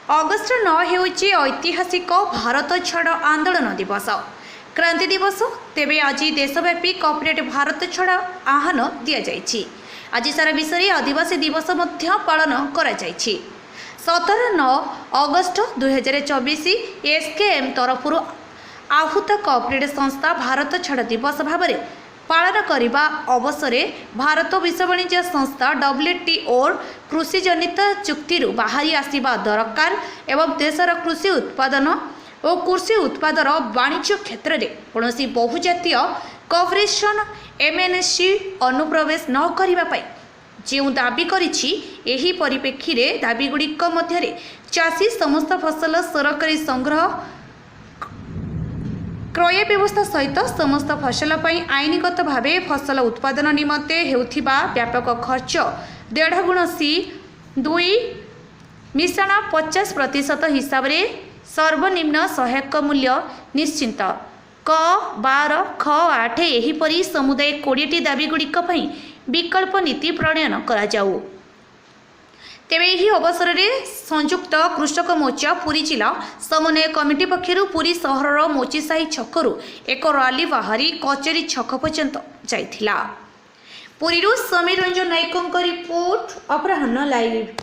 August 9 ହେଉଛି ऐतिहासिक भारत छाड़ आंदोलन दिवस क्रांति दिवस। तेबे आज देशव्यापी कॉर्पोरेट भारत छाड़ आह्वान दि जाइछि। आज सारा विश्व में आदिवासी दिवस मध्य पालन करा जाइछि। 17-9 अगस्ट 2024 एसकेएम तरफ आहूत कॉर्पोरेट संस्था भारत छाड़ दिवस भाव में पालन करने अवसर भारत विश्व वाणिज्य संस्था WTO कृषि जनित चुक्ति बाहरी आसवा दरकार एवं देशर कृषि उत्पादन और कृषि उत्पादर वाणिज्य क्षेत्र में कौन बहुजातीय कॉर्पोरेशन MNC अनुप्रवेश न करने जो दाबी करिछि एही परिप्रेक्षी में दाबीगुड़िक मध्य चाषी समस्त फसल सरकारी संग्रह क्रय व्यवस्था सहित समस्त फसल पर आईनगत भाव फसल उत्पादन निमंते हेउथिबा व्यापक खर्च 1.5 गुण C2 मिश्रण 50% हिसाब से सर्वनिम्न सहायक मूल्य निश्चिंत क 12 ख 8 एहीपरि समुदाय 20टी दाबीगुड़िक विकल्प नीति प्रणयन करा जाऊ। तेबे यही अवसर में संयुक्त कृषक मोर्चा पुरी जिला समन्वय कमिटी पक्षर पुरी सहर मोचीसाही छकरू एक रैली बाहरी कचेरी छक पर्यंत जाइथिला। पुरीरू समीर रंजन नायकों रिपोर्ट अपराह्न लाइव।